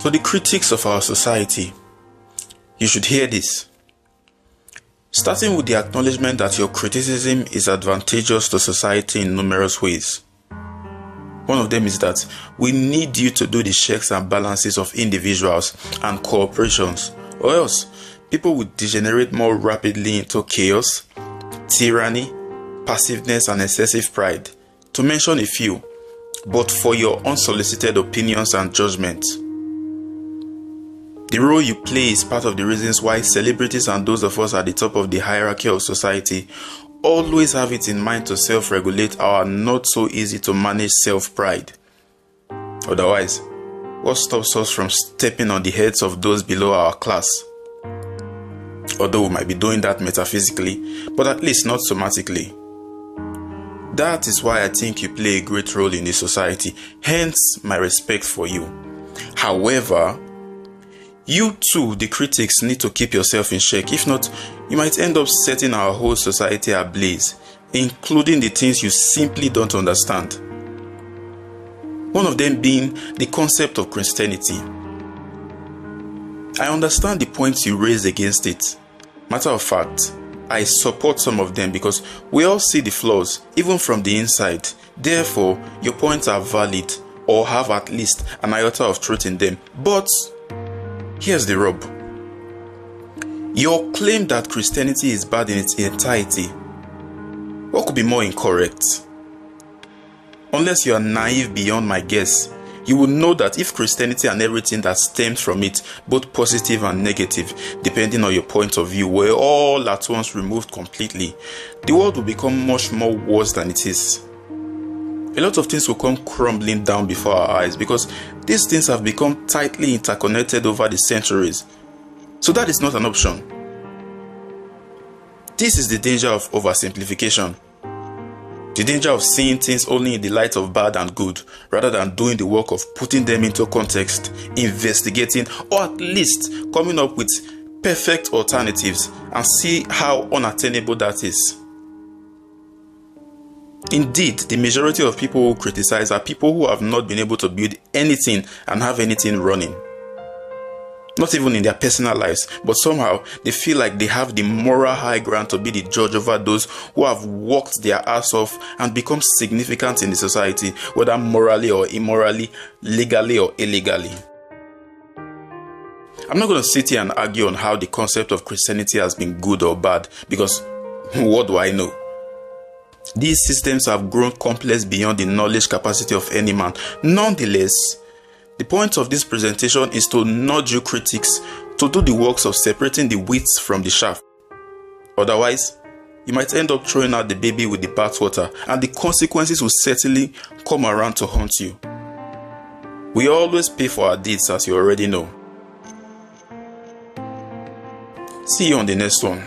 To the critics of our society, you should hear this. Starting with the acknowledgement that your criticism is advantageous to society in numerous ways. One of them is that we need you to do the checks and balances of individuals and corporations, or else people will degenerate more rapidly into chaos, tyranny, passiveness, and excessive pride, to mention a few, but for your unsolicited opinions and judgments. The role you play is part of the reasons why celebrities and those of us at the top of the hierarchy of society always have it in mind to self-regulate our not so easy to manage self-pride. Otherwise, what stops us from stepping on the heads of those below our class? Although we might be doing that metaphysically, but at least not somatically. That is why I think you play a great role in the society, hence my respect for you. However, you too, the critics, need to keep yourself in check. If not, you might end up setting our whole society ablaze, including the things you simply don't understand. One of them being the concept of Christianity. I understand the points you raise against it. Matter of fact, I support some of them because we all see the flaws, even from the inside. Therefore, your points are valid or have at least an iota of truth in them. But here's the rub. Your claim that Christianity is bad in its entirety, what could be more incorrect? Unless you are naive beyond my guess, you will know that if Christianity and everything that stems from it, both positive and negative, depending on your point of view, were all at once removed completely, the world will become much more worse than it is. A lot of things will come crumbling down before our eyes because these things have become tightly interconnected over the centuries. So that is not an option. This is the danger of oversimplification. The danger of seeing things only in the light of bad and good, rather than doing the work of putting them into context, investigating, or at least coming up with perfect alternatives and see how unattainable that is. Indeed, the majority of people who criticize are people who have not been able to build anything and have anything running. Not even in their personal lives, but somehow they feel like they have the moral high ground to be the judge over those who have worked their ass off and become significant in the society, whether morally or immorally, legally or illegally. I'm not going to sit here and argue on how the concept of Christianity has been good or bad, because what do I know? These systems have grown complex beyond the knowledge capacity of any man. Nonetheless, the point of this presentation is to nudge you critics to do the works of separating the wheat from the chaff. Otherwise, you might end up throwing out the baby with the bathwater, and the consequences will certainly come around to haunt you. We always pay for our deeds, as you already know. See you on the next one.